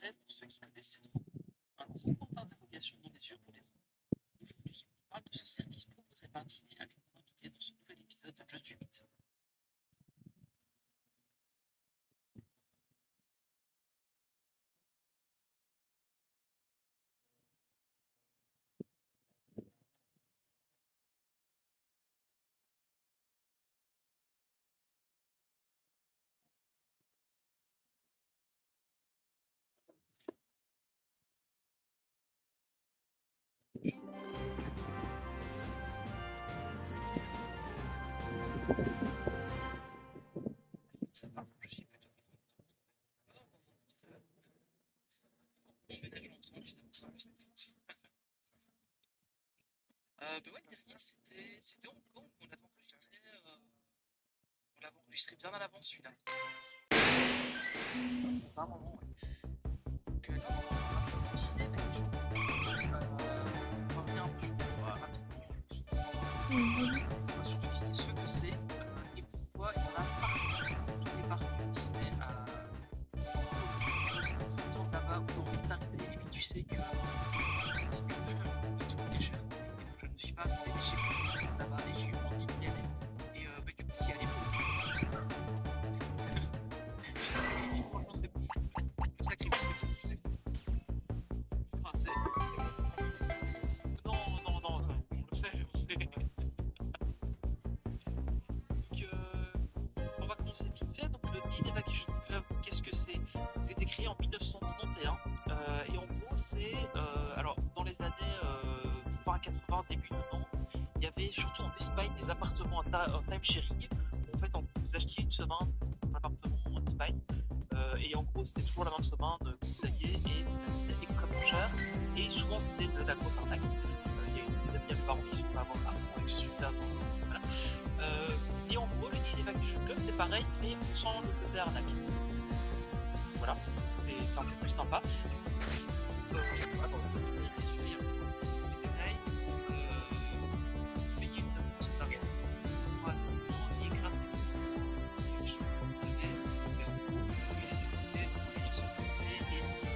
rêve pour ceux qui connaissent cette route. Un gros point d'interrogation dans les yeux pour les autres. Aujourd'hui, on parle de ce service proposé par Disney avec mon invité dans ce nouvel épisode de Just 8. Ça va, je suis plutôt content dans un épisode. On ménage ensemble, finalement, ça reste Netflix. Bah ouais, le dernier, c'était Hong Kong. On l'avait enregistré bien à l'avance, celui-là. Ça fait un moment, ouais. Donc, non, on va parler de Disney, mec. On va revenir un peu rapidement on va surtout expliquer ce que c'est et pourquoi il y en a partout dans tous les parcs Disney qui se tournent là-bas où t'as envie de t'arrêter et puis tu sais que c'est risque de te coûter cher. Et donc je ne suis pas arrivé, mais j'ai vu des choses là-bas et j'ai eu envie d'y aller. Et bah, du coup, d'y aller pour franchement, c'est bon. Le sacrifice, c'est bon. Enfin, non, non, non, on le sait, on sait. Donc, on va commencer vite fait. Donc, le Disney Vacation Club, qu'est-ce que c'est? C'était créé en 1991 et en gros, c'est alors dans les années fin 80, début 90, il y avait surtout en Espagne des appartements en time-sharing. En fait, vous achetiez une semaine un appartement en Espagne et en gros, c'était toujours la même semaine que vous aviez et c'était extrêmement cher et souvent c'était de la grosse arnaque. Il y a des amis parents qui sont pas avant avec ce sujet-là. Voilà. Et en gros, le Disney Vacation Club, c'est pareil, mais sans le côté arnaque. Voilà, c'est un peu plus sympa. Voilà, dans le premier résumé, il y a des détails. Payer une certaine somme d'argent gratuitement et grâce à des choses qu'on connaît, et les sur le côté et tout ça.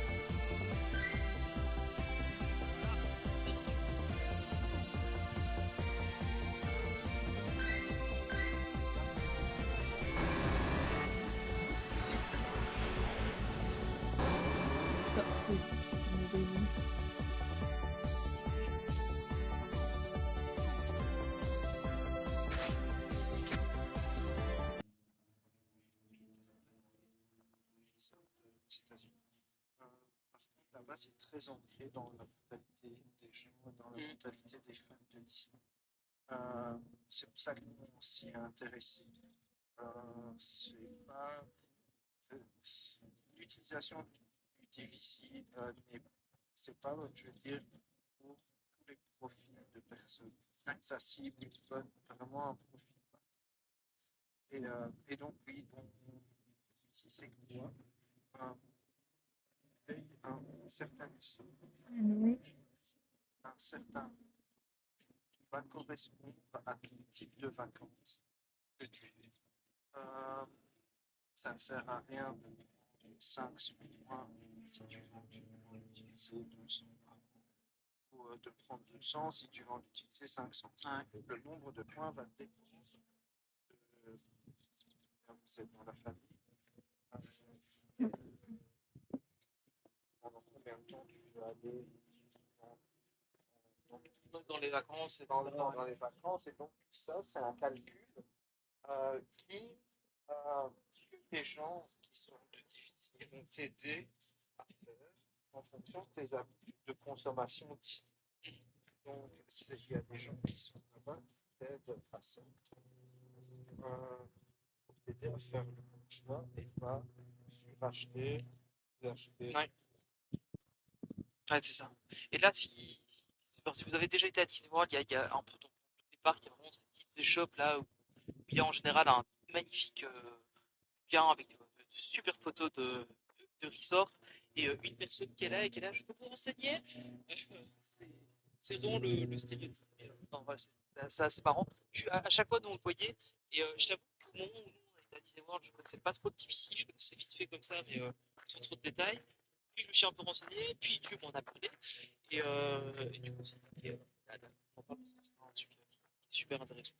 Aux États-Unis. Par contre, là-bas, c'est très ancré dans la mentalité des gens, dans la mentalité des fans de Disney. C'est pour ça que nous, on s'y est intéressé. C'est pas l'utilisation du DVC c'est pas, je veux dire, pour tous les profils de personnes. Ça cible une bonne, vraiment un profil. Et donc, oui, ici, c'est que moi, paye un certain un certain qui va correspondre à tout type de vacances que tu fais. Ça ne sert à rien de prendre 5 points si tu veux en utiliser 200 ou de prendre 200 si tu veux en utiliser 500. Le nombre de points va dépendre de vous êtes dans la famille. Pendant combien de temps tu veux aller dans les vacances, dans les vacances, et donc tout ça, c'est un calcul qui les gens qui sont difficiles vont t'aider à faire en fonction de tes habitudes de consommation Disney. Donc, il y a des gens qui sont là-bas qui t'aident à ça, pour t'aider à faire le bon choix et pas acheter, acheter. Ouais. Ouais, c'est ça. Et là, si vous avez déjà été à Disney World, il y a un peu dans tous les parcs, il y a vraiment cette petite échoppe là où il y a en général un magnifique bouquin avec de super photos de resort et une personne qui est là et qui est là, je peux vous renseigner. C'est vraiment le stéréotype. Non, voilà, c'est assez marrant. À chaque fois, nous on le voyait et je t'avoue que au moment où on était à Disney World, je ne connaissais pas trop de TVC, je connaissais vite fait comme ça, mais sans trop de détails. puis je me suis un peu renseigné, puis tu m'en as parlé, et du coup, c'est ça qui est, on en parle parce que c'est un truc qui est super intéressant.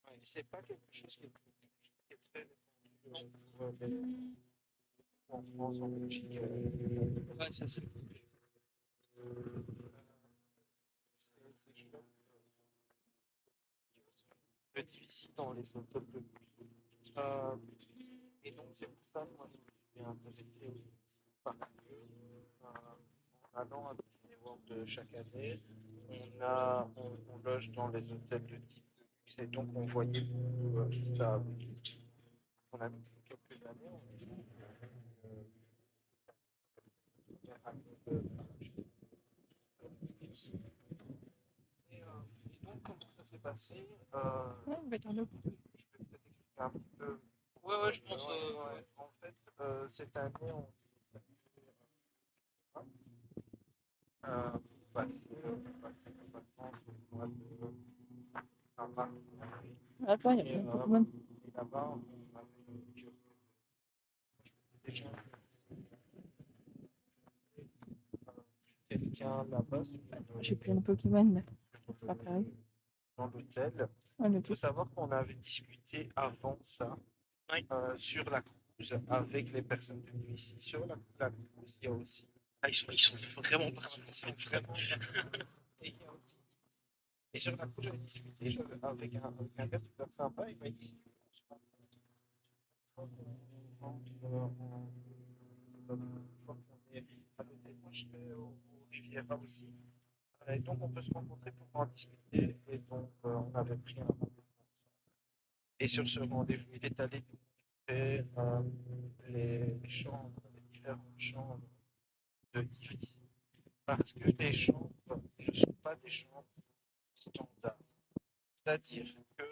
Ouais, c'est pas quelque chose qui est très répandu en France, en Belgique. Ouais, ça, c'est C'est chouette. Le difficile dans les hôtels de luxe. Euh, et donc, c'est pour ça que moi, je me suis intéressé parce que, en allant à Disney World chaque année, on loge dans les hôtels de type de luxe et donc on voyait beaucoup ça. On a quelques années, on a et donc, comment ça s'est passé Ouais, on va être en eau. je vais peut-être expliquer un petit peu. ouais, je pense. Ouais. En fait, cette année, on euh, passé, passé nos vacances au mois de mars, avril. Attends, il y a plein de Pokémon. Et là-bas, on avait déjà quelqu'un là-bas Attends, j'ai plein de Pokémon là. C'est pas pareil. dans l'hôtel. Ah, le Il faut savoir qu'on avait discuté avant ça Oui. sur la cruise avec les personnes venues ici. Sur la cruise, il y a aussi. Ah, ils sont vraiment partis. C'est vraiment. Et il y a aussi. Et sur la cruise, j'avais discuté avec un gars super sympa. Il m'a dit une fois qu'on est à l'hôtel, moi je vais au Riviera aussi. Et donc on peut se rencontrer pour en discuter. Et donc on avait pris un rendez-vous. Et sur ce rendez-vous, il est allé nous montrer les chambres, les différentes chambres de ici. Parce que les chambres ne sont pas des chambres standards. C'est-à-dire que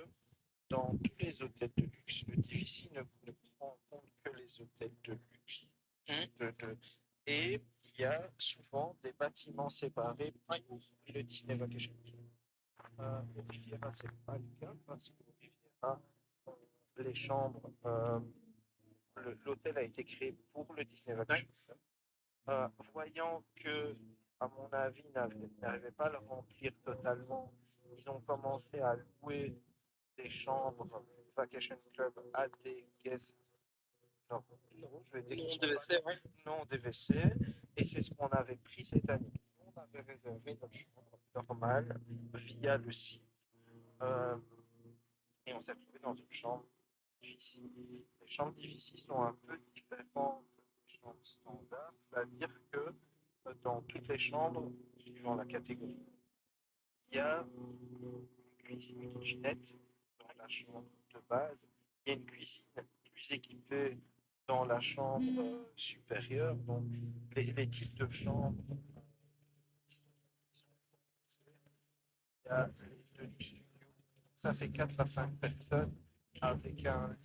dans tous les hôtels de luxe, le difficile ne prend en compte que les hôtels de luxe. Et il y a souvent des bâtiments séparés pour le Disney Vacation Club. Au Riviera, ce n'est pas le cas parce qu'au Riviera, les chambres, l'hôtel a été créé pour le Disney Vacation Club. Voyant que, à mon avis, n'arrivaient pas à le remplir totalement, ils ont commencé à louer des chambres Vacation Club à des guests normaux, je vais dire Non, DVC, ouais. non DVC, et c'est ce qu'on avait pris cette année. On avait réservé notre chambre normale via le site, et on s'est retrouvé dans une chambre difficile. Les chambres difficiles sont un peu différentes des chambres standards, c'est-à-dire que dans toutes les chambres, suivant la catégorie, il y a une cuisine, une kitchenette dans la chambre de base. Il y a une cuisine plus équipée dans la chambre supérieure. Donc, les types de chambres, il y a les deux studios. Ça, c'est 4 à 5 personnes avec un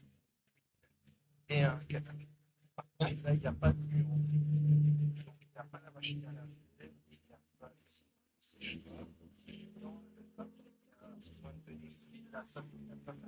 et un canapé. Par contre, là, il n'y a pas de mur. Donc, il n'y a pas la machine à laver. Il n'y a pas le séchoir. Dans le papier, il y a un peu d'esprit. Là, ça, il n'y a pas de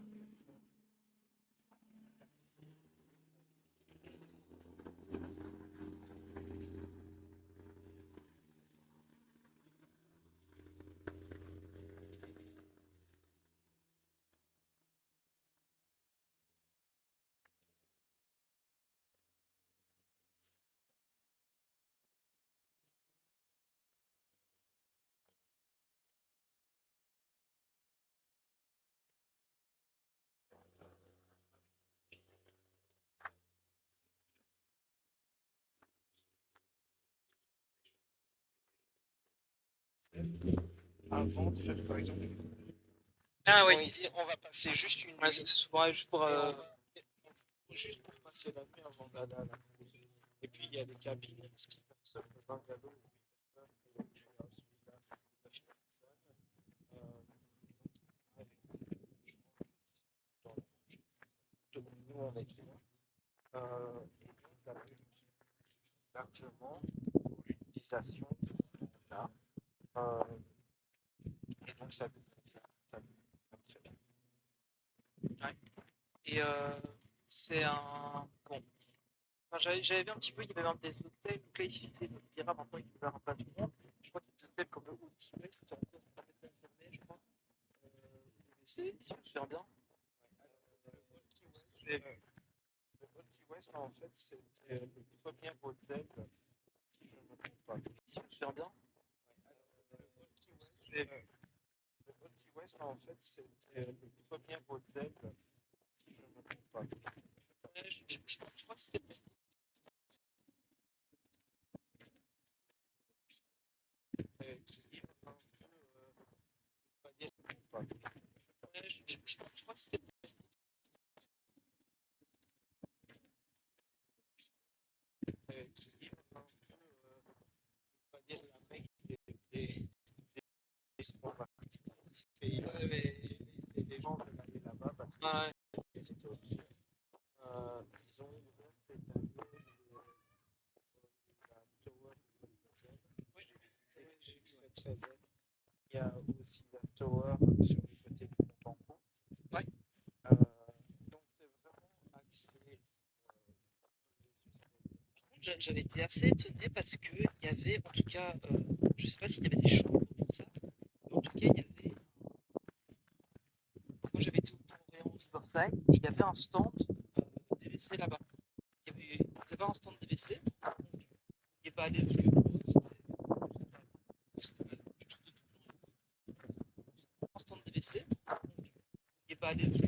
avant de faire, par exemple, Ah, quand oui. ils disent on va passer juste une Ouais, nuit, c'est souvent juste pour. juste pour passer la nuit avant d'aller à la cruise. Et puis il y a des cabines, ce qui personne, le bungalow, il y a celui-là, 9 personnes. Donc nous on est trois. Et donc la plus largement pour l'utilisation qu'on a. Et donc ça nous convient, ça nous convient très bien. Ouais. Et c'est un. Bon. Enfin, j'avais vu un petit peu, il y avait même des hôtels donc là il dira maintenant il ouvert un peu à tout le monde. Je crois qu'il était comme le Outil West, en cours de peut-être fermé, je crois. DVC, si je me souviens bien. Le Walkie West, en fait, c'était le premier hôtel, si je ne me trompe pas. Si je me souviens bien. Le Walkie West, en fait, c'était le premier hôtel, si je ne me trompe pas. Je crois que c'était Qui est un peu, pas dire, pas. je crois que c'était Qui est un peu, pas dire la mec des c'est les gens veulent aller là-bas parce que ouais. c'était ok. Ils ont ouvert cette année la Tower de Bruxelles. Oui, J'ai vu très très belle. Il y a aussi la Tower sur le côté du Contempo. Ouais. Donc c'est vraiment axé. J'avais été assez étonné parce que il y avait, en tout cas, je sais pas s'il y avait des shows comme ça, mais en tout cas, il y avait. Moi, j'avais été au Orléans Riverside et il y avait un stand DVC là-bas. Ils avaient un stand DVC, donc il n'est pas allé parce que un stand DVC, donc il n'est pas allé parce que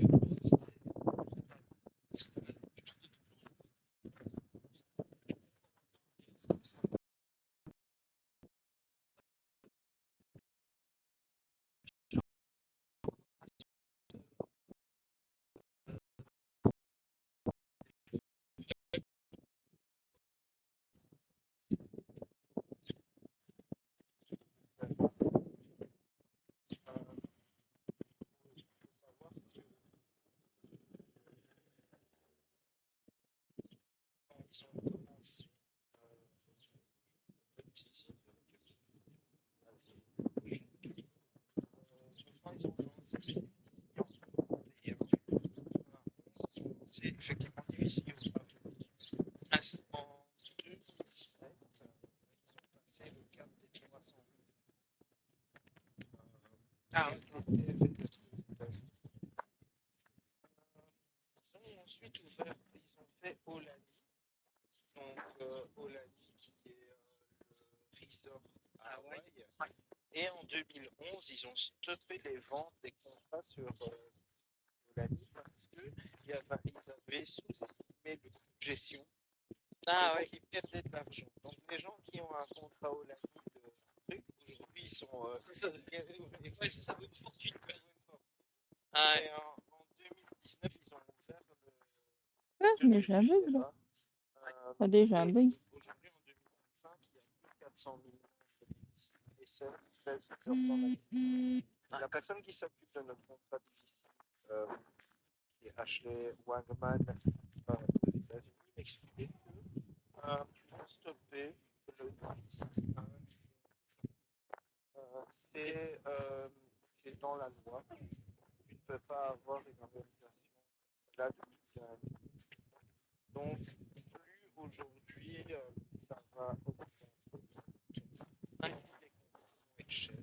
Ils ont commencé petit site. Je crois qu'ils ont commencé c'est effectivement difficile. ah, c'est- En 2017, ils ont passé le cap des 300 000. ah, ouais. Ils ont ensuite ouvert, ils ont fait Olani. Donc Olani qui est le resort à Ah, ouais. Hawaï. Et en 2011, ils ont stoppé les ventes des contrats sur Olani parce qu'ils avaient sous-estimé le coût de gestion. Ah, Et ouais. donc, ils perdaient de l'argent. Donc, les gens qui ont un contrat Olani de truc, aujourd'hui, ils sont. C'est ça. Ouais, c'est ça vaut une fortune, quoi. Ah, Ouais. et en 2019, ils ont ouvert Ah, mais j'ai un bug là. Ah, déjà un bug. Aujourd'hui, en 2025, il y a plus de 400 millions de bénéfices. Et 16 ressorts dans l'activité. La personne qui s'occupe de notre contrat d'ici, qui est Ashley Wangman aux États-Unis, m'expliquait qu'ils ont stoppé le déficit. C'est dans la loi. Tu ne peux pas avoir une organisation là depuis 15 ans. Donc, plus aujourd'hui, ça va augmenter. Les contrats vont être chers.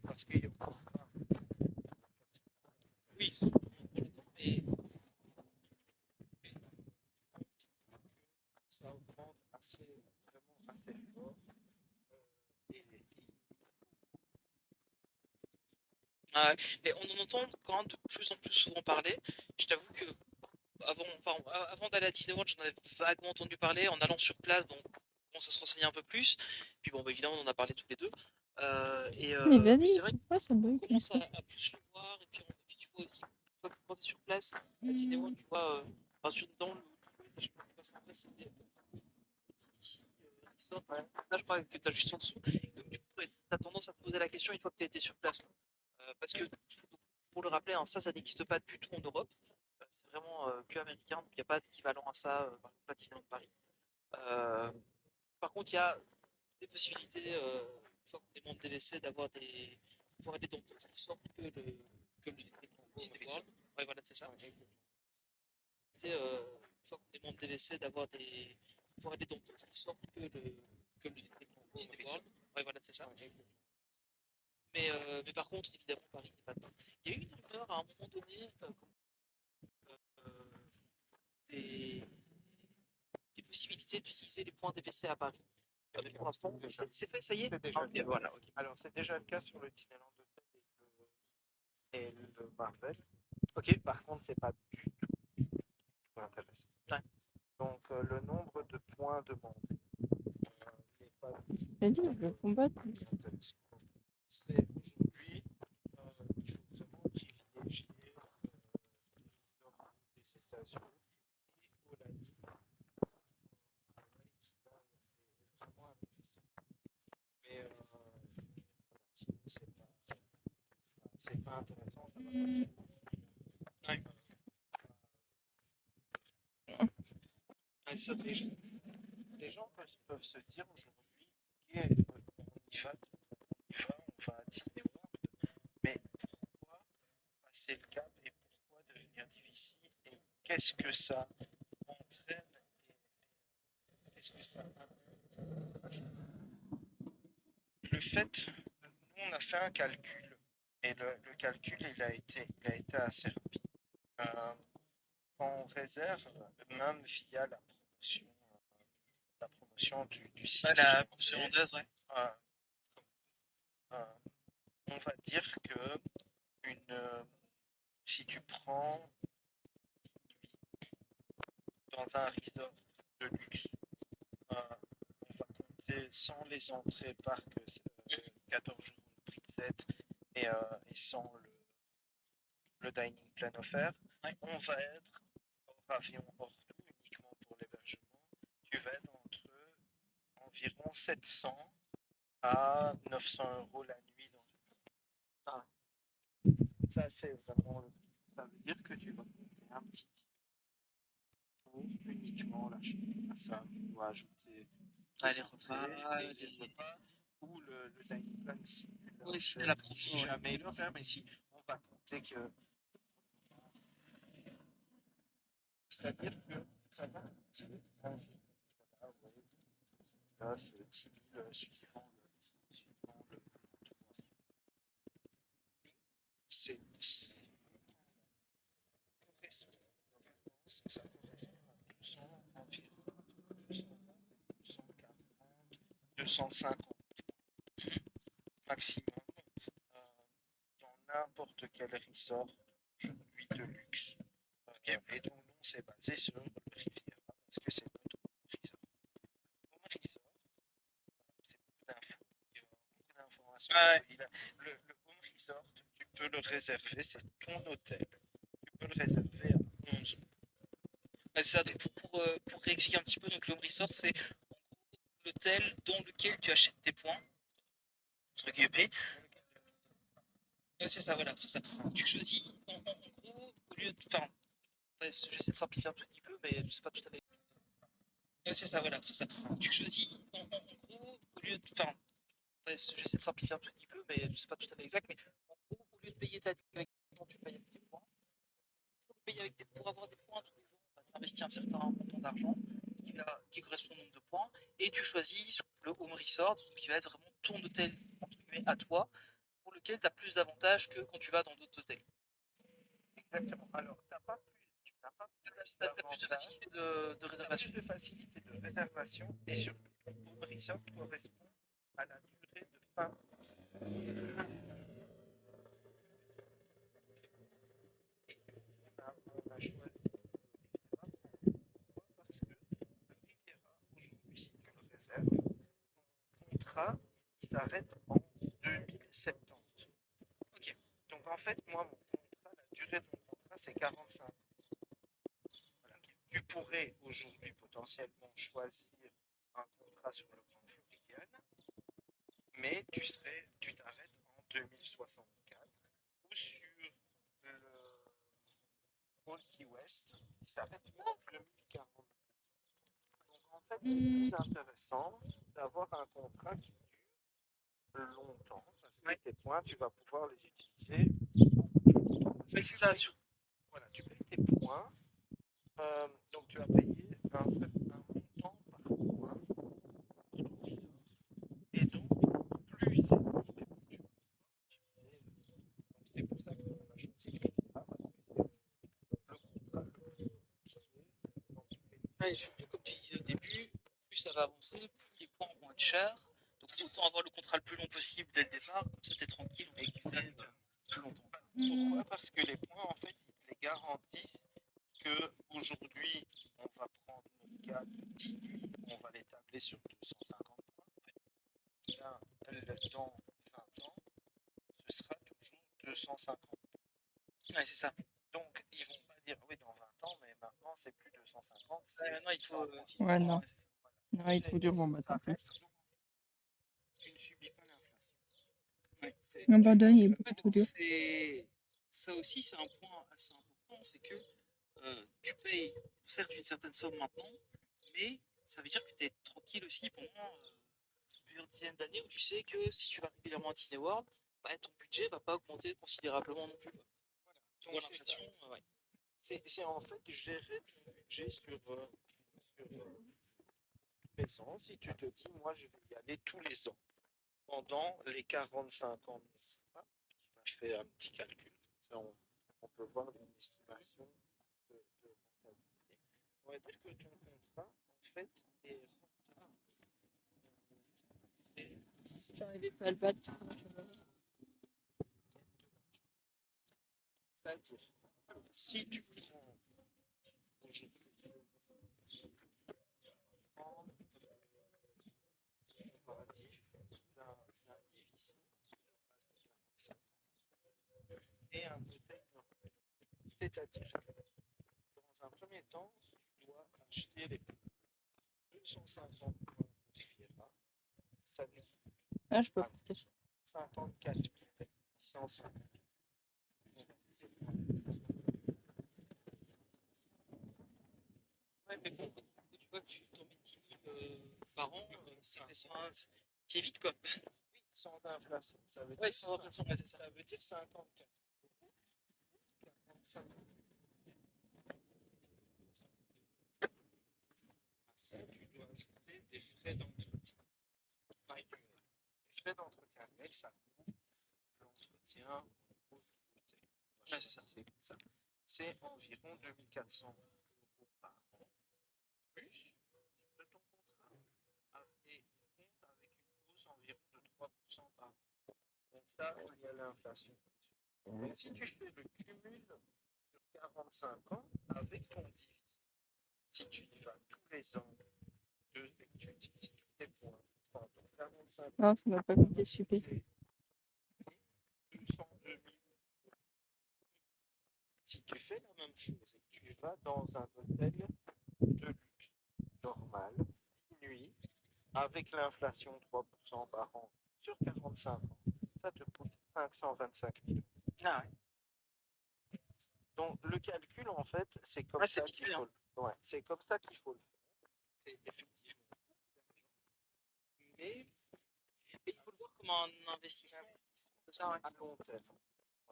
Parce qu'il y a encore pas. Oui, mais Ça augmente assez, vraiment assez fort. Et et on en entend quand même de plus en plus souvent parler. Je t'avoue que avant d'aller à Disneyland, j'en avais vaguement entendu parler. En allant sur place, bon, on commence à se renseigner un peu plus. Puis bon, bah, évidemment, on en a parlé tous les deux. Mais Mais vas-y, c'est vrai pourquoi ça bug qu'on comme commence ça? à plus le voir. Et puis tu vois aussi, quand tu es sur place à Disneyland, tu vois, dans le ça, je passe en face, c'était ici, Resort. Là, je crois que tu as juste en dessous. Donc, du coup, tu as tendance à te poser la question une fois que tu as été sur place. Parce que, pour le rappeler, hein, ça n'existe pas du tout en Europe. C'est vraiment que américain, donc il n'y a pas d'équivalent à ça, par exemple, à Disneyland Paris. Euh, Par contre, il y a des possibilités, une fois qu'on demande DVC, d'avoir des. Pouvoir aller dans d'autres resorts que le Disney World. Ouais, voilà, c'est ça. Une fois qu'on demande DVC, d'avoir des. pouvoir aller dans d'autres resorts que le Disney World. Ouais, voilà, c'est ça. Mais par contre, évidemment, Paris n'est pas dedans. Il y a eu une rumeur à un moment donné, euh, des, des possibilités d'utiliser les points DVC à Paris. Mais pour l'instant, c'est fait, ça y est. C'est déjà Ah, le cas. ok, voilà, ok. Alors, c'est déjà le cas sur le Disneyland Hotel et le Marvel. Ok, Par contre, c'est pas du tout intéressant. Ouais. Donc, le nombre de points demandés n'est pas J'ai dit, je le combat. intéressant. C'est aujourd'hui, il faut vraiment privilégier les États-Unis et Hollande. C'est vraiment intéressant. Mais sinon, c'est pas intéressant. Ça va pas. Ouais. Ouais, ça fait. Les gens peuvent se dire aujourd'hui, ok, on va à Disney World, mais pourquoi passer le cap et pourquoi devenir difficile et qu'est-ce que ça entraîne et qu'est-ce que ça implique. Le fait, nous on a fait un calcul et le calcul il a été assez rapide. Quand on réserve, même via la promotion du site, Ouais, la promotion hondeuse, ouais. euh, on va dire que si tu prends dans un resort de luxe, on va compter sans les entrées parc 14 jours de prix de 7 et sans le dining plan offert, Ouais. on va être hors avion, hors tout, uniquement pour l'hébergement, tu vas être entre environ 700 à 900 € la nuit dans le ah. Ça c'est vraiment le prix. Ça veut dire que tu vas compter un petit pour uniquement la chambre. À ça, tu dois ajouter les repas, les repas ou le dining plan oui, c'est la promo, si jamais il le fait, mais si on va compter que c'est-à-dire que ça va coûter environ là, 10 000 suivant le c'est ça correspond à 200 environ 240, 250 maximum dans n'importe quel resort aujourd'hui de luxe. Et donc nous on s'est basé sur le Riviera parce que c'est notre resort. Home resort, c'est beaucoup d'informations. Ouais. Le home resort, tu peux le réserver, c'est ton hôtel. Tu peux le réserver à 11 euros. Ouais, c'est ça, donc pour réexpliquer un petit peu, donc le home resort, c'est l'hôtel dans lequel tu achètes tes points, entre guillemets. Ouais, c'est ça, voilà, c'est ça. Tu choisis, en gros, au lieu de. Enfin, ouais, j'essaie de simplifier un petit peu, mais je sais pas tout à fait. Ouais, c'est ça, voilà, c'est ça. Tu choisis, en gros, au lieu de. Enfin, ouais, j'essaie de simplifier un petit peu, mais je sais pas tout à fait exact, mais en gros, au lieu de payer ta nuit avec tes points, tu payes avec tes points. Pour avoir des points tous les ans, tu investis un certain montant d'argent qui correspond au nombre de points, et tu choisis le home resort, qui va être vraiment ton hôtel, entre guillemets, à toi, pour lequel tu as plus d'avantages que quand tu vas dans d'autres hôtels. Exactement. Alors, tu n'as pas plus de facilité de réservation. Plus de facilité de réservation et surtout, le home resort correspond à la durée de fin. On a choisi parce que le Riviera, aujourd'hui, si tu le réserves, ton contrat il s'arrête en 2070. Ok. Donc en fait, moi, mon contrat, la durée de mon contrat, c'est 45 ans. Voilà. Tu pourrais aujourd'hui potentiellement choisir un contrat sur le plan Floridian, mais tu t'arrêtes en 2064 ou sur le All Key West, qui s'arrête en 2040. Donc en fait, c'est plus intéressant d'avoir un contrat qui dure longtemps, parce que tes points, tu vas pouvoir les utiliser beaucoup plus longtemps. Mais c'est ça, Voilà, tu payes tes points, donc tu vas payer un certain montant par début, plus ça va avancer, plus les points vont être chers. Donc autant avoir le contrat le plus long possible dès le départ, comme ça t'es tranquille, on va plus longtemps. Pourquoi? Parce que les points, en fait, ils te les garantissent que aujourd'hui, on va prendre notre cas de 10 nuits, on va les tabler sur 250 points. Là, dans 20 ans, ce sera toujours 250. Ouais, c'est ça. Donc, ils vont pas dire, oui, dans 20 ans, mais maintenant, c'est plus 250. Maintenant, il faut. Ouais, non. Non, il faut dire, bon, bah, tant pis. Tu ne subis pas l'inflation. Non, pardon, il est beaucoup dur. Ça aussi, c'est un point assez important, c'est que tu payes certes une certaine somme maintenant, mais ça veut dire que tu es tranquille aussi pendant plusieurs dizaines d'années où tu sais que si tu vas régulièrement à Disney World, bah, ton budget va pas augmenter considérablement non plus. Donc, c'est en fait gérer ton budget sur les ans. Si tu te dis, moi, je vais y aller tous les ans pendant les 45 ans, je fais un petit calcul. Ça, on peut voir une estimation de rentabilité. On va dire que ton contrat, en fait, est rentable. J'arrivais pas à le battre. C'est-à-dire, si tu prends aujourd'hui comparatif d'un divisé et un modèle normal. C'est-à-dire que dans un premier temps, tu dois acheter les 250 points de Fiera, ça nous Ah, je peux pas. 54 850. Ouais, mais bon, tu vois que tu tombes 10 000 par an, c'est qui est vite quoi. Oui, sans inflation. Ça veut dire Ouais, sans inflation, ouais, c'est ça. Ça veut dire 54. 45. Ça, tu dois ajouter des frais d'entretien. Les frais d'entretien, mais ça coûte l'entretien au bouteille. Ouais, c'est ça. C'est comme ça. C'est environ 2400 € par an, plus de ton contrat. Et compte avec une hausse environ de 3% par an. Donc ça, il y a l'inflation. Donc si tu fais le cumul sur 45 ans avec ton divise, si tu y vas tous les ans, et que tu utilises tous tes points pendant 45 ans, Non, ça m'a pas coûté super. 202 000. Si tu fais la même chose et que tu vas dans un hôtel de luxe normal, 10 nuits, avec l'inflation 3% par an sur 45 ans, ça te coûte 525 000 €. Ah ouais. Donc le calcul, en fait, c'est comme Ouais, ça c'est qu'il faut c'est comme ça qu'il faut le faire. C'est effectivement beaucoup d'argent, mais il faut le voir comme un investissement. C'est ça, ouais. à long terme.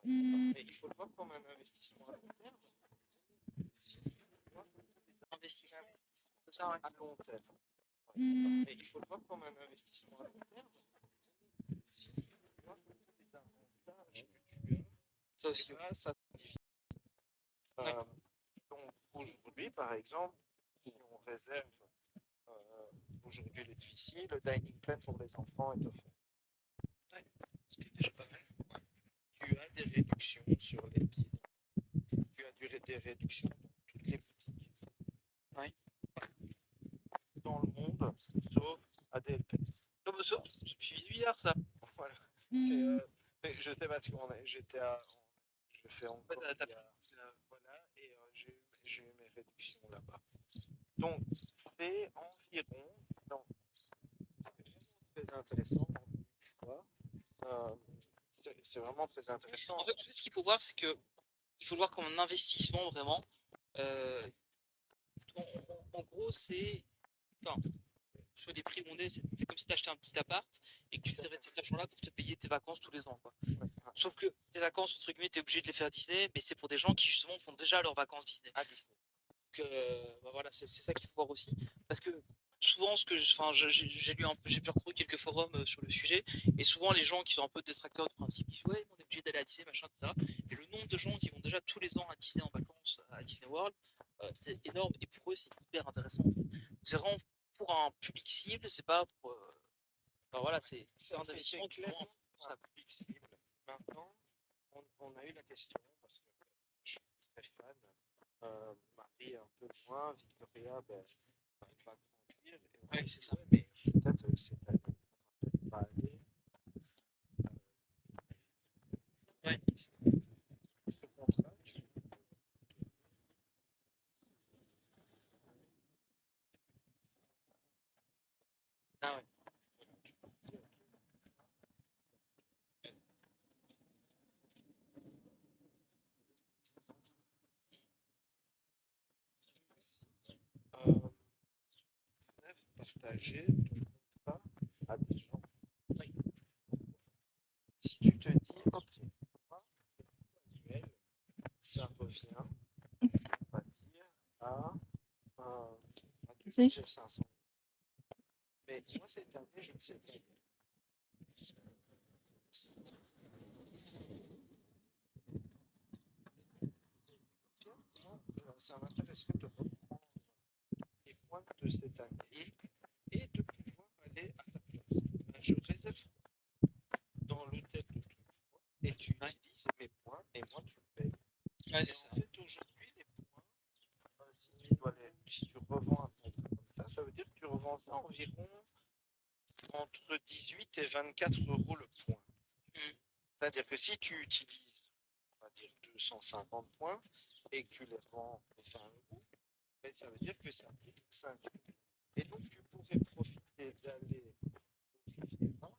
Mais il faut le voir comme un investissement à long terme. Si tu vois, Investissement. C'est ça, ouais. à long terme. Mais il faut le voir comme un investissement à long terme. Si tu vois les avantages que tu as, Ça aussi. grâce à ta vie. Donc aujourd'hui, par exemple, si on réserve aujourd'hui les difficiles, le dining plan pour les enfants est offert. Ouais, ce qui est déjà pas mal. Tu as des réductions sur les billets. Tu as des réductions dans toutes les boutiques. Ouais. Dans le monde, sauf à DLP. Comme ça, depuis 8 milliards, ça. Voilà. Mais je sais parce que j'étais à. Je fais encore. Voilà, et j'ai eu mes réductions là-bas. Donc, c'est environ. Non, c'est vraiment très intéressant. C'est vraiment très intéressant. En fait, ce qu'il faut voir, c'est que il faut le voir comme un investissement vraiment. En gros, c'est. Enfin, sur les prix mondés, c'est comme si tu achetais un petit appart et que tu te servais de cet argent-là pour te payer tes vacances tous les ans. Quoi. Sauf que tes vacances, entre guillemets, tu es obligé de les faire à Disney, mais c'est pour des gens qui justement font déjà leurs vacances Disney. À Disney. Donc bah voilà, c'est ça qu'il faut voir aussi. Parce que souvent, j'ai lu j'ai parcouru quelques forums sur le sujet, et souvent les gens qui sont un peu détracteurs du principe, ils disent ouais, on est obligé d'aller à Disney, machin, tout ça. Et le nombre de gens qui vont déjà tous les ans à Disney en vacances, à Disney World, c'est énorme, et pour eux, c'est hyper intéressant. En fait. C'est vraiment pour un public cible, c'est pas pour. Enfin, voilà, c'est un C'est investissement qui est vraiment clairement pour un public cible. Maintenant, on a eu la question, parce que je suis très fan. Marie un peu moins, Victoria, ben, elle va grandir. Et on Ouais, dit, c'est ça. ouais, mais peut-être cette année, on va peut-être pas aller. Ouais. Ce contrat, Ah ouais. partager ton contrat à des gens. Oui. Si tu te dis, ok, moi, annuel, ça revient, on va dire, à 2500. Mais moi, cette année, je ne sais pas. Ça m'intéresserait de reprendre les points de cette année et de pouvoir aller à ta place. Ben, je réserve dans l'hôtel de ton choix et tu utilises mes points et moi tu payes. Ouais, Et c'est en ça. fait, aujourd'hui, les points, si tu revends un contrat comme ça veut dire que tu revends ça environ entre 18 et 24 euros le point. C'est-à-dire que si tu utilises, on va dire, 250 points et que tu les revends 20 euros, ben, ça veut dire que ça coûte 5 euros. Et donc, tu pourrais profiter d'aller au Riviera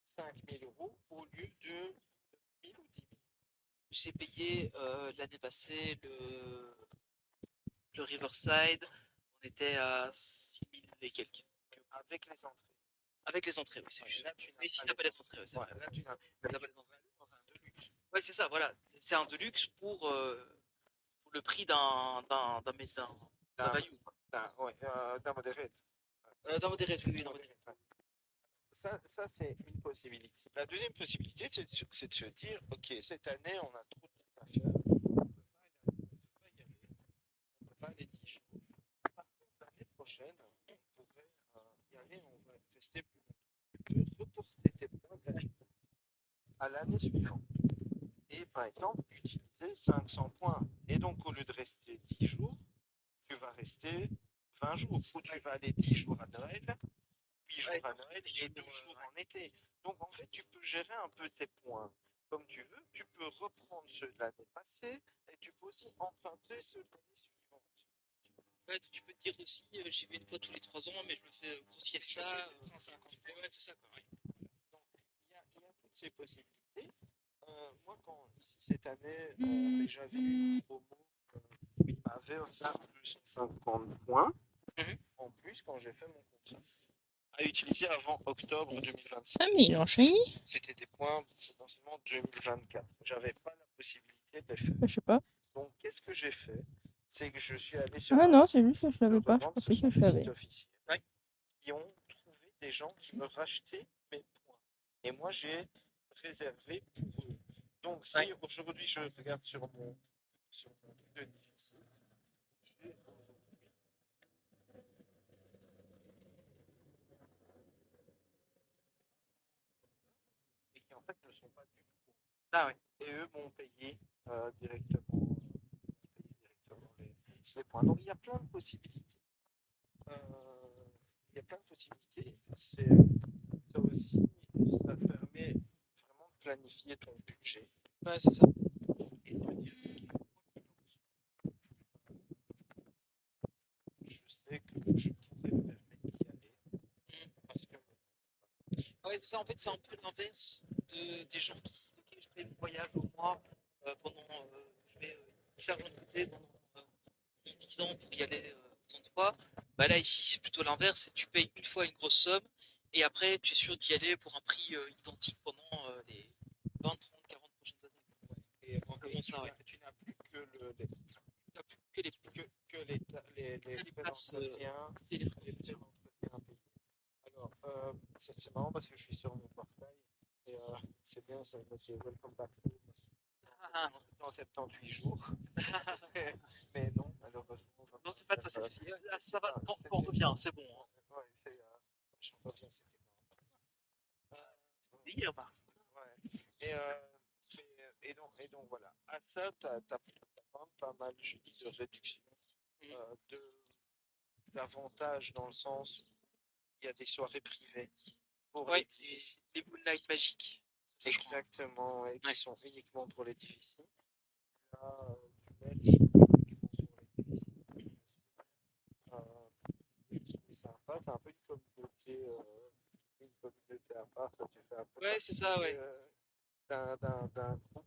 5 000 euros au lieu de 1 000 ou 10 000. J'ai payé l'année passée le Riverside, on était à 6 000 et quelques. Avec les entrées. Avec les entrées, oui, c'est juste. Là, tu Mais si n'as t'as pas pas les les entrées, ouais, c'est entrées. vrai. Là, tu n'as pas les entrées dans un de luxe. Ouais, c'est ça, voilà. C'est un deluxe pour le prix d'un value, quoi. D'un modéré. D'un modéré, oui, d'un modéré. Ça c'est une possibilité. La deuxième possibilité, c'est de se dire, ok, cette année, on a trop de trucs à faire, on peut pas aller 10 jours. Par contre, l'année prochaine, on pourrait y aller, on va rester plus longtemps. Tu peux reporter tes points à l'année suivante. Et par exemple, utiliser 500 points. Et donc, au lieu de rester 10 jours, tu vas rester 20 jours. Ou tu vas aller 10 jours à Noël, 8 jours à Noël et 12 jours en été. Donc, en fait, tu peux gérer un peu tes points comme tu veux. Tu peux reprendre ceux de l'année passée et tu peux aussi emprunter ceux de l'année suivante. Ouais, tu peux te dire aussi, j'y vais une fois tous les 3 ans, mais je me fais grosse fiesta. Je fais 150 points. Ouais, c'est ça, quoi. Ouais. Donc, il y a toutes ces possibilités. Moi, quand ici cette année, j'avais eu une promo qui m'avait offert 250 points en plus quand j'ai fait mon contrat à utiliser avant octobre 2026. Ah, mais il enchaîne. C'était des points potentiellement 2024. J'avais pas la possibilité de les faire. Je sais pas. Donc, qu'est-ce que j'ai fait? C'est que je suis allé sur Ah un non, c'est site juste que je de savais pas. Je revente, ce pensais sont que je des savais. sites officiels, qui ont trouvé des gens qui me rachetaient mes points. Et moi, j'ai réservé pour eux. Donc, si aujourd'hui je regarde sur mon truc de difficile, j'ai aujourd'hui et qui en fait ne sont pas du tout. Ah ouais. Et eux m'ont payé directement, les points. Donc il y a plein de possibilités. Il y a plein de possibilités. Ça aussi, ça permet vraiment de planifier ton budget. Ouais, c'est ça. Et de dire, je sais que je pourrais me permettre d'y aller. Parce que Ouais, c'est ça, en fait, c'est un peu l'inverse des gens qui disent, ok, je fais mon voyage au mois pendant, je vais X argent de côté pendant 10 ans pour y aller autant de fois. Bah là, ici, c'est plutôt l'inverse, c'est tu payes une fois une grosse somme et après, tu es sûr d'y aller pour un prix identique pendant les 20, 30, 40 prochaines années. et, Bon, ça, ouais. tu n'as plus que Tu n'as plus que les les frais places d'entretien et les frais à payer. Alors, c'est marrant parce que je suis sur mon portail et c'est bien, ça me dit Welcome back home Ah, dans 78 jours. mais non, malheureusement. non, c'est pas très satisfait. Ça va, on revient, c'est bon. Hein. Ouais. Ok, c'était bon. C'était hier, mars. Ouais. Et donc voilà. À ça, tu as pas mal, je dis, de réductions, de d'avantages dans le sens où il y a des soirées privées pour les Ouais, difficiles. les Moonlight magiques. Ça, je crois. Exactement, ouais, qui Ouais. sont uniquement pour les difficiles. Là, du match uniquement pour les difficiles. Qui est sympa, c'est un peu une communauté à part, ça tu fais un peu Ouais, c'est ça, partie ouais. d'un groupe.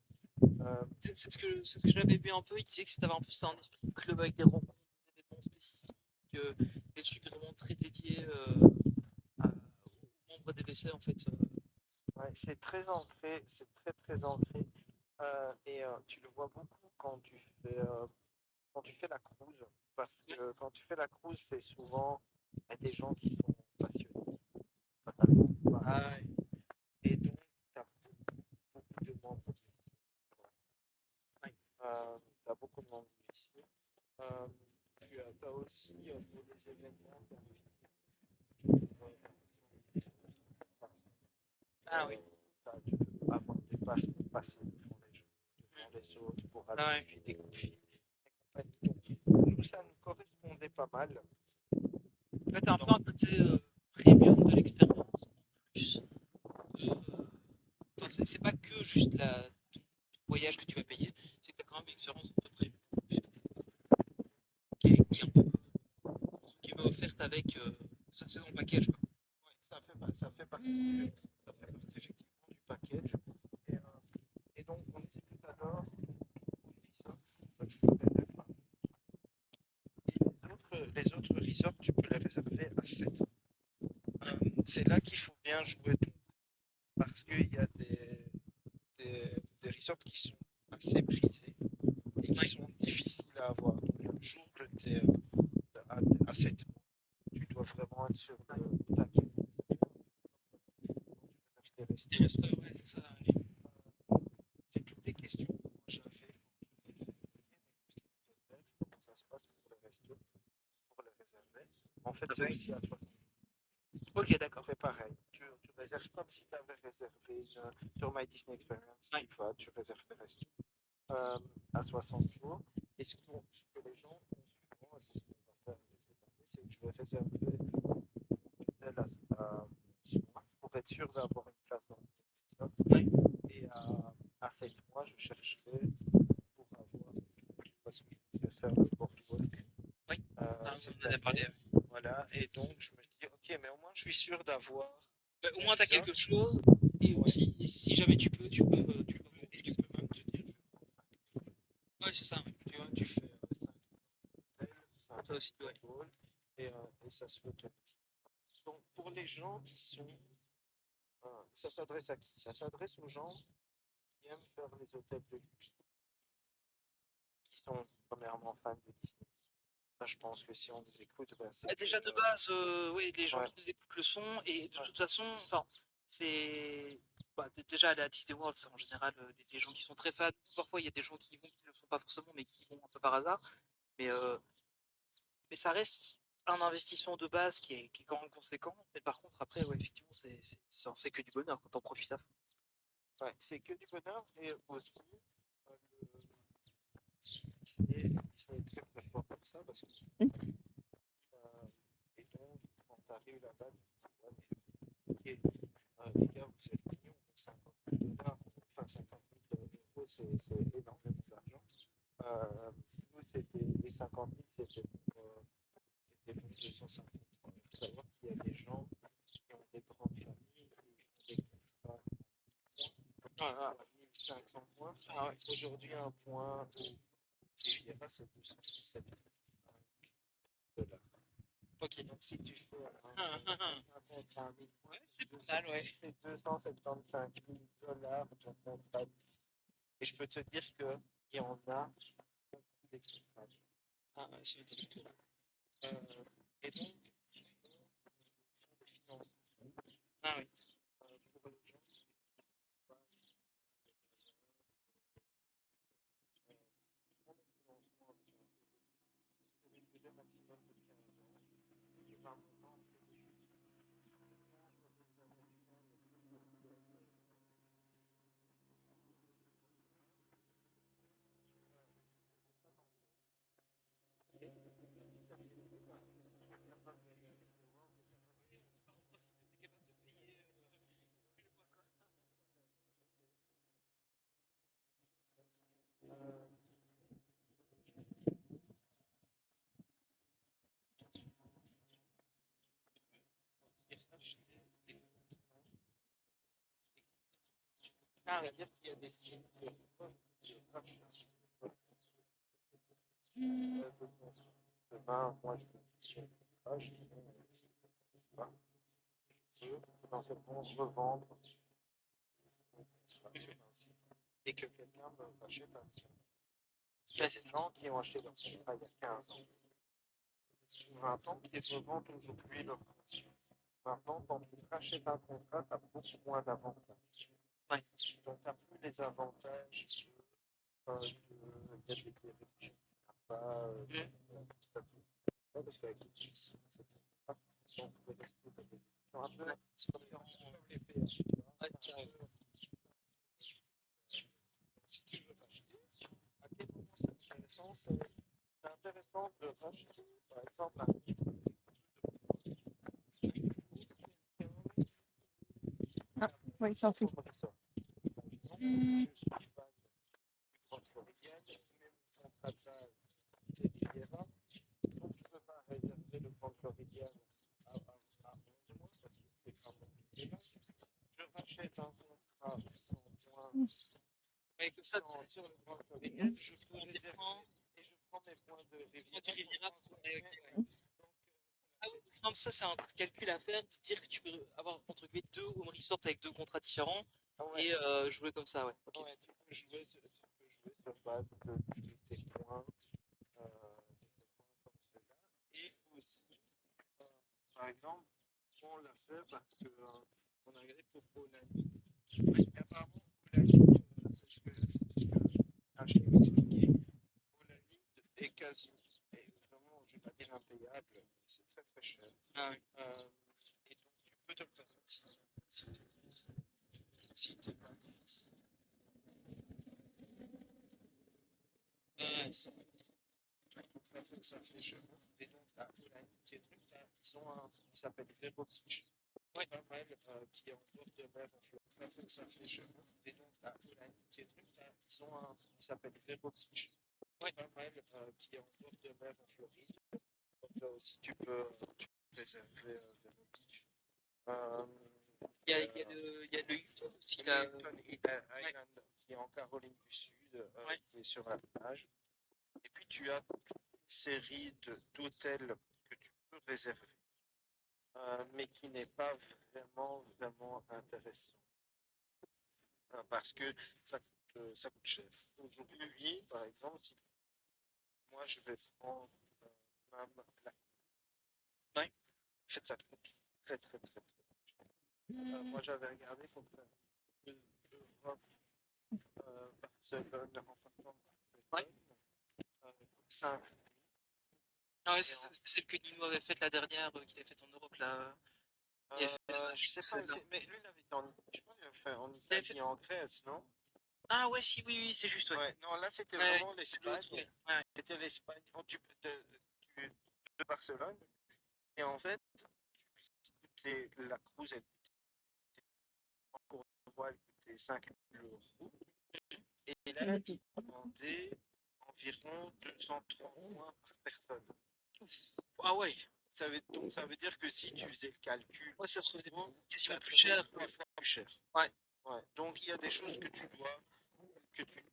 C'est ce que j'avais vu un peu. Il disait que c'était un peu ça, un esprit de club avec des rencontres, des événements spécifiques, des trucs vraiment très dédiés aux membres des WC en fait. Ouais, c'est très ancré, c'est très très ancré. Tu le vois beaucoup quand tu fais la cruise, parce Ouais. que quand tu fais la cruise, c'est souvent des gens qui sont passionnés, totalement. Ah, ouais. Et donc, tu as beaucoup de membres difficiles. Ouais. Tu as beaucoup de membres difficiles. Euh, Tu as aussi, pour les événements, tu as Ah oui. tu peux avoir des passes pour passer devant les autres, pour aller Ah, ouais. puis des coups de fil et compagnie. Donc, nous, ça nous correspondait pas mal. Là, t'as un peu un côté premium de l'expérience. Plus. Euh, enfin, c'est pas que juste ton voyage que tu vas payer, c'est que t'as quand même une expérience un peu premium. Qui est un peu qui m'est offerte avec ça c'est dans le package quoi. Ouais, ça fait partie effectivement du package. Et, euh, et donc, on disait tout à l'heure, on dit ça, tu peux les faire. Les autres resorts, tu peux les réserver à 7. C'est là qu'il faut bien jouer tout. Parce qu'il y a des resorts qui sont assez prisés et qui Ouais. sont difficiles à avoir. Donc, le jour que tu es à 7 mois, tu dois vraiment être sûr de ta Des restaurants, ouais, c'est ça. c'est toutes les questions que moi j'avais. Comment ça se passe pour le resto, pour le réserver. En fait, c'est aussi à 60. Ok, d'accord. C'est pareil. Tu réserves comme si tu avais réservé sur My Disney Experience. Ouais. Tu réserves tes restos à 60 jours. Et ce que les gens font souvent, et c'est ce qu'on va faire cette année, c'est que je vais réserver l'hôtel pour être sûr d'avoir une place dans le resort. Ouais. Et à 7 mois, je chercherai pour avoir, parce que je vais faire le boardwalk Oui. Ah, cette on en a parlé. année. Voilà, et donc je me dis, ok, mais au moins je suis sûr d'avoir Bah, au un moins t'as resort. quelque chose et Ouais, aussi et si jamais tu peux et tu peux même te dire, ouais c'est ça. tu vois, tu fais 5 hôtels, Ça 5 aussi ouais. boardwalk, et ça se fait tout petit. Donc pour les gens qui sont, ça s'adresse à qui? Ça s'adresse aux gens qui aiment faire les hôtels de luxe, qui sont premièrement fans de Disney. Ça, je pense que si on nous écoute, ben, c'est Ah, que, déjà de base oui les gens ouais, qui nous écoutent le son et de ouais, toute façon enfin c'est bah, déjà aller à Disney World c'est en général des gens qui sont très fans. Parfois il y a des gens qui y vont qui ne le sont pas forcément mais qui y vont un peu par hasard. Mais mais ça reste un investissement de base qui est quand même conséquent. Mais par contre, après, ouais, effectivement, c'est que du bonheur quand on profite à fond. ouais, c'est que du bonheur et aussi le Disney est très très fort pour ça parce que et donc quand tu arrives là-bas, tu te dis, ouais, ok, les gars, vous êtes mignons, mais 50 000 dollars, enfin 50 000 euros, c'est énormément d'argent. Nous, c'était les 50 000, c'était pour 250. Il faut savoir qu'il y a des gens qui ont des grandes familles, qui font des contrats à 1500 points. Ah ouais. Aujourd'hui, un point au Riviera, c'est 217 $. Ok. Donc, si tu fais un contrat à 1000 points, Ouais, c'est pas mal, ouais. c'est 275 $, ton contrat. Et je peux te dire qu'il y en a beaucoup d'équipages. Ah ouais, c'est tout. Et donc, ils font des financements Ah oui. pour les gens qui font des financements pour une durée maximum de 15 ans. Et ben, maintenant, C'est-à-dire qu'il y a des styles de demain, moi je fais je sais pas, potentiellement revendre et que quelqu'un me rachète un site. Il y a des gens qui ont acheté leur contrat il y a 15 ans, 20 ans, qui revendent aujourd'hui leur contrat. Maintenant, quand tu rachètes un contrat, tu as beaucoup moins d'avantages. Ouais. Donc, tu n'as plus les avantages il y a des vérifications pas, ça peut parce qu'avec les fils, c'est pas donc le reste de la question un peu différent comme les PH. Si tu veux racheter, à quel moment c'est intéressant? C'est intéressant de racheter, par exemple, un livre Oui, ça fait. Donc je ne peux pas réserver le compte floridienne à 11 mois parce que c'est quand même illégal. Je rachète un contrat sans points. Ouais, comme ça, Sur le compte floridienne, je peux réserver et je prends mes points de Riviera. Ah oui, non, ça c'est un calcul à faire, c'est dire que tu peux avoir entre guillemets deux home resorts avec deux contrats différents et jouer comme ça, ouais. Okay. Ouais, tu peux jouer sur base de tes points, comme cela. Et aussi, par exemple, on l'a fait parce que on a regardé pour Polani. Et apparemment, Polani, c'est ce que H m'a expliqué. Polani est quasi, vraiment, je ne vais pas dire impayable, c'est très très cher. Ah, oui. Et donc, tu peux te le permettre si tu n'es pas difficile. Donc ça fait cher. Et donc, tu as Polani qui est truc, ils ont un qui s'appelle Vero Beach. Ouais. Pas mal, qui est en bord de mer en Floride. Ça fait cher. Et donc, tu as Polani qui est truc, ils ont un qui s'appelle Vero Beach. Ouais. Pas mal, qui est en bord de mer en Floride. Donc là aussi, tu peux réserver Vero Beach. Il y a le Hilton aussi là. Hilton Island qui est en Caroline du Sud, qui est sur la plage. Et puis tu as toute une série d'hôtels que tu peux réserver, mais qui n'est pas vraiment intéressant. Parce que ça coûte cher. Aujourd'hui, par exemple, si moi je vais prendre même la... Ouais. En fait, ça coûte très cher. Moi j'avais regardé pour faire Europe, Barcelone, en partant de Barcelone, 5. Ah ouais, c'est celle que Nino avait faite la dernière, qu'il avait faite en Europe là. Je sais pas, mais lui, il avait été je pense qu'il avait fait en Italie, en Grèce, non? Ah ouais, si, oui, c'est juste, ouais. Ouais, non, là, c'était vraiment l'Espagne. Ouais. C'était l'Espagne de Barcelone. Et en fait, la cruise, elle coûtait 5 000 €. Et là, il demandait environ 230 points par personne. Ah ouais. Donc ça veut dire que si tu faisais le calcul, ça se faisait quasiment plus cher. 3 fois plus cher. Ouais. Donc il y a des choses que tu ne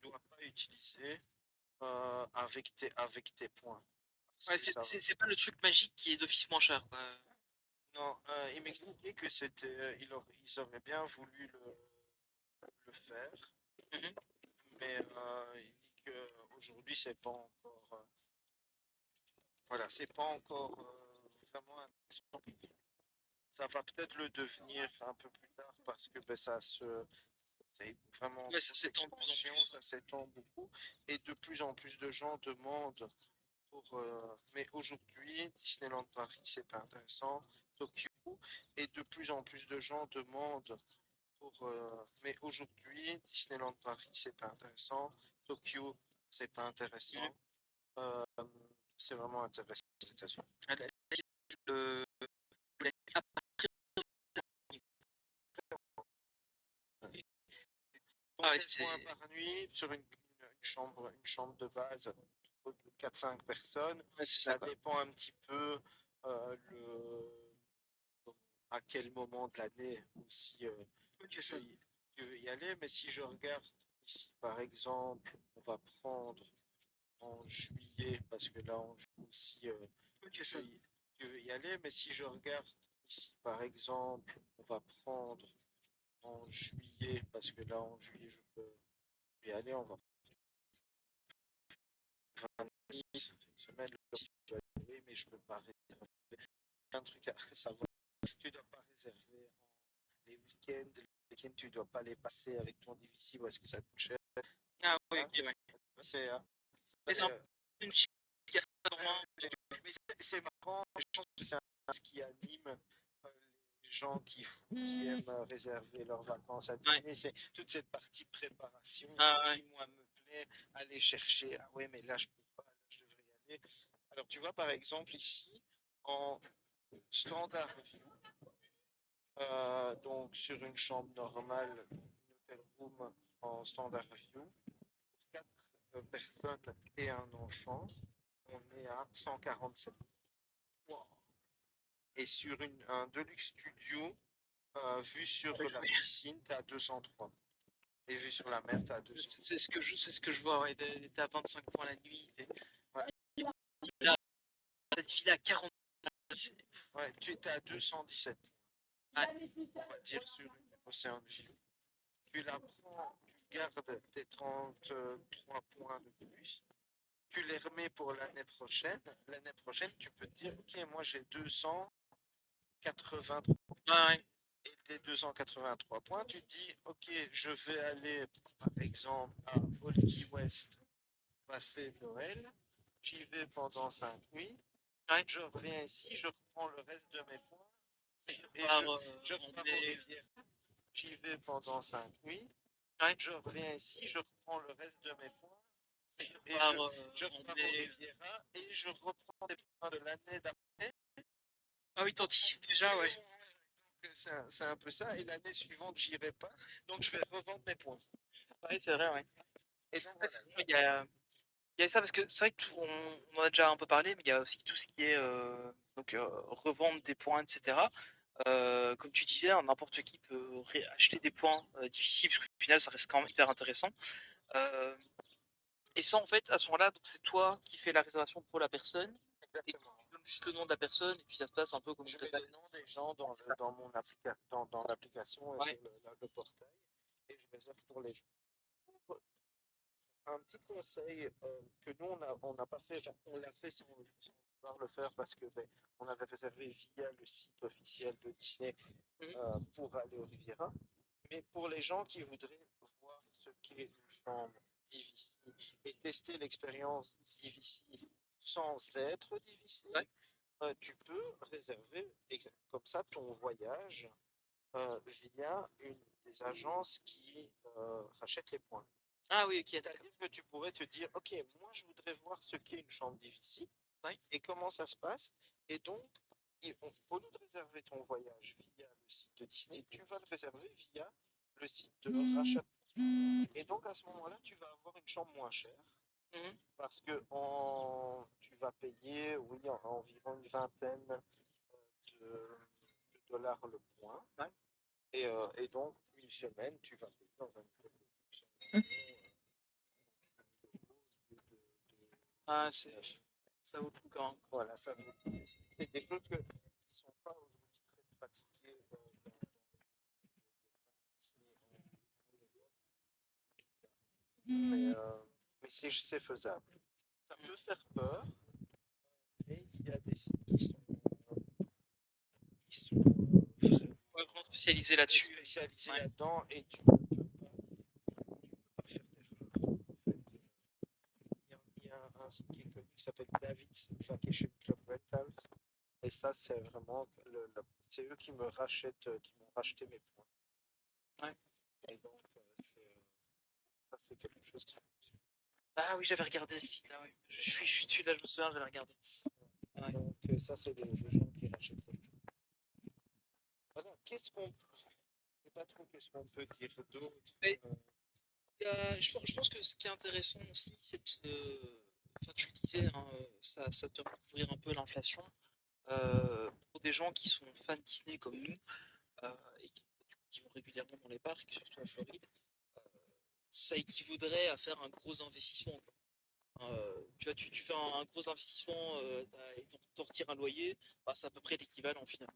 dois pas utiliser avec tes points. Ouais, c'est pas le truc magique qui est d'office moins cher, quoi. Non, il m'expliquait que ils auraient bien voulu le faire, mais il dit qu'aujourd'hui c'est pas encore, voilà, c'est pas encore vraiment intéressant. Ça va peut-être le devenir un peu plus tard parce que c'est vraiment ça s'étend beaucoup et de plus en plus de gens demandent mais aujourd'hui Disneyland Paris c'est pas intéressant, Tokyo, et de plus en plus de gens demandent mais aujourd'hui Disneyland Paris c'est pas intéressant, Tokyo c'est pas intéressant, c'est vraiment intéressant aux États-Unis. C'est points par nuit sur une chambre de base de 4-5 personnes. Ça dépend un petit peu à quel moment de l'année aussi tu veux y aller, mais si je regarde ici, par exemple, on va prendre en juillet, parce que là, on joue aussi, Ok, ça. tu veux y aller, mais si je regarde ici, par exemple, on va prendre en juillet, parce que là, en juillet, je peux y aller, on va prendre Nice, une semaine, là aussi, tu dois y aller, mais je peux pas réserver. Un truc à savoir, tu dois pas réserver les week-ends. Les week-ends, tu dois pas les passer avec ton DVC parce que ça coûte cher. Ah oui, Hein. ok, ouais. C'est Mais c'est un peu une petite c'est marrant, je pense que c'est ce qui anime les gens qui aiment réserver leurs vacances à Disney, c'est toute cette partie préparation qui, moi, me plaît, aller chercher, ah ouais, mais là, je peux pas, là, je devrais y aller. Alors, tu vois, par exemple, ici, en standard view, donc sur une chambre normale, une hotel room en standard view, pour 4 personnes et un enfant, on est à 147. Wow. Et sur un Deluxe Studio, vu sur la piscine, tu as 203. Et vu sur la mer, tu as 200. C'est ce que je vois, ouais. T'es à 25 points la nuit. Ouais. T'as défilé à 40. Ouais, tu es à 217. Ouais. On va dire sur une Ocean View. Tu la prends, tu gardes tes 33 points de plus. Tu les remets pour l'année prochaine. L'année prochaine, tu peux te dire, ok, moi j'ai 283 points. Ouais. Et tes 283 points, tu te dis, ok, je vais aller, par exemple, à Old Key West passer Noël. J'y vais pendant 5 nuits. Ouais. Je reviens ici, je reprends le reste de mes points. Et je repars aux Rivières. J'y vais pendant 5 nuits. Ouais. Je reviens ici, je reprends le reste de mes points. Et je repars aux Riviera et je reprends les points de l'année d'après. Ah oui, t'anticipes déjà, ouais. C'est un peu ça. Et l'année suivante, j'irai pas. Donc, je vais revendre mes points. Ouais, c'est vrai, ouais. Et donc, voilà. Il y a ça parce que c'est vrai qu'on en a déjà un peu parlé, mais il y a aussi tout ce qui est revendre des points, etc. Comme tu disais, n'importe qui peut acheter des points difficiles, parce qu'au final, ça reste quand même hyper intéressant. Et ça, en fait, à ce moment-là, c'est toi qui fais la réservation pour la personne. exactement. Et tu donnes juste le nom de la personne, et puis ça se passe un peu comme Je ça. mets les noms des gens dans l'application et sur le portail. Et je réserve pour les gens. Un petit conseil que nous, on n'a pas fait, on l'a fait sans vouloir le faire parce que on avait réservé via le site officiel de Disney pour aller au Riviera. Mais pour les gens qui voudraient voir ce qu'est une chambre DVC et tester l'expérience DVC sans être DVC, tu peux réserver comme ça ton voyage via une des agences qui rachètent les points. Ah oui, ok. C'est-à-dire que tu pourrais te dire, ok, moi je voudrais voir ce qu'est une chambre difficile et comment ça se passe. Et donc, au lieu de réserver ton voyage via le site de Disney, tu vas le réserver via le site de rachat. Et donc à ce moment-là, tu vas avoir une chambre moins chère. Parce que tu vas payer, oui, environ une vingtaine de dollars le point. Et donc, une semaine, tu vas payer dans un Ah, ça vaut le coup quand même. Voilà, ça vaut le coup. C'est des choses qui ne sont pas aujourd'hui très pratiquées dans Disney. Mais c'est faisable. Ça peut faire peur, mais il y a des sites qui sont vraiment spécialisés là-dessus. Spécialisés là-dedans et tu peux pas faire d'erreur. Il y a un site qui est connu qui s'appelle David's Vacation Club Rentals. Et ça, c'est vraiment c'est eux qui m'ont racheté mes points. Ouais. Et donc, ça, c'est quelque chose qui. Ah oui, j'avais regardé ce site-là, oui. Je suis dessus, là, je me souviens, j'avais regardé. Ouais. Donc, ça, c'est les gens qui rachètent les points. Voilà, qu'est-ce qu'on peut dire d'autre je pense que ce qui est intéressant aussi, c'est enfin, tu le disais, hein, ça te permet de couvrir un peu l'inflation. Pour des gens qui sont fans Disney comme nous, et qui vont régulièrement dans les parcs, surtout en Floride, ça équivaudrait à faire un gros investissement, quoi. Tu vois, tu fais un gros investissement et t'en retires un loyer, bah, c'est à peu près l'équivalent finalement.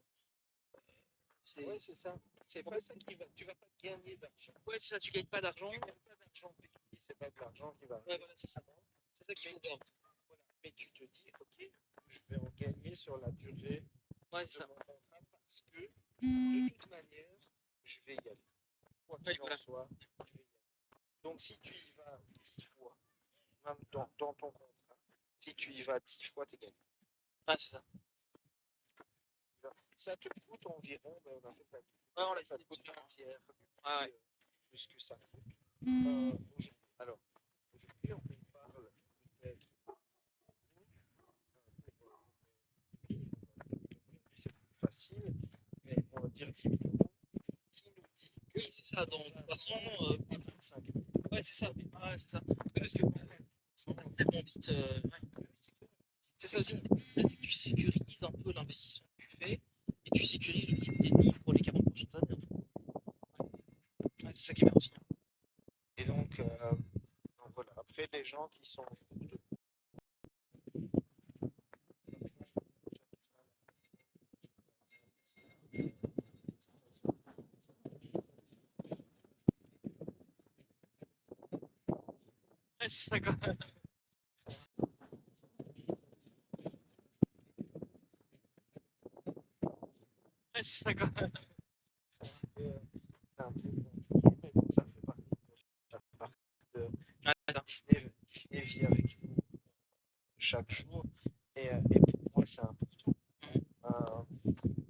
Ouais, c'est ça. C'est pas ça qui va. Tu vas pas gagner d'argent. Ouais, c'est ça, tu gagnes pas d'argent. Tu gagnes pas d'argent pécunier, c'est pas de l'argent qui va Ouais, arriver. voilà, c'est ça. C'est ça qu'il faut voir. Voilà. Mais tu te dis, ok, je vais en gagner sur la durée Ouais, de c'est ça. mon contrat parce que de toute manière, je vais y aller. Quoi Ouais, qu'il en voilà. soit, je vais y aller. Donc si tu y vas 10 fois, même dans ton contrat, si tu y vas 10 fois, tu gagné. Ah, c'est ça. Ça te coûte environ, ben, on a fait ça, Ouais, on l'a ça dit, te coûte un tiers du prix, Ah ouais. de ce que ça coûte. Alors, aujourd'hui, on parle peut-être c'est plus facile, mais on va dire 10 000 euros. Qui nous dit que Oui, c'est ça. Dans de toute façon, c'est pas 25 000. ouais, c'est ça. Ouais, c'est ça. Parce que ça va tellement vite. Ouais. C'est ça aussi. C'est que tu sécurises un peu l'investissement que tu fais et tu sécurises le niveau d'ennemi pour les 40 prochaines années. En fait. Ouais, c'est ça qui est bien aussi. Et donc voilà. Après, les gens qui sont Ouais, c'est ça quand même. Ouais, c'est ça quand même. c'est un peu compliqué, mais bon, ça fait partie de Ouais, c'est ça. Disney vit avec nous chaque jour. Et pour moi, c'est important.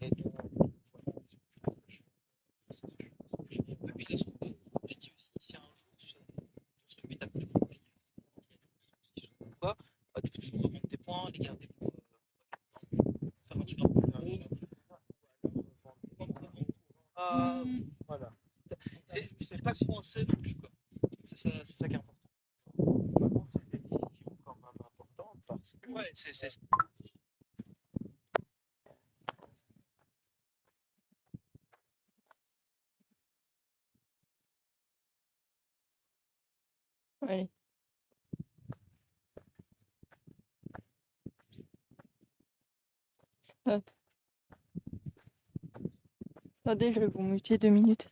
Et donc, voilà, c'est ce que je pense. Et puis ça se trouve, tu dis aussi, si un jour tu te mets ta couche pour ou quoi, bah, tu peux toujours remonter tes points, les garder pour faire un truc un peu plus gros. Ah, Voilà. c'est pas coincé non plus, quoi. C'est ça qui est important. Par contre, c'est des décisions quand même importantes parce que Ouais, c'est Allez. Hop. Attendez, je vais vous muter 2 minutes.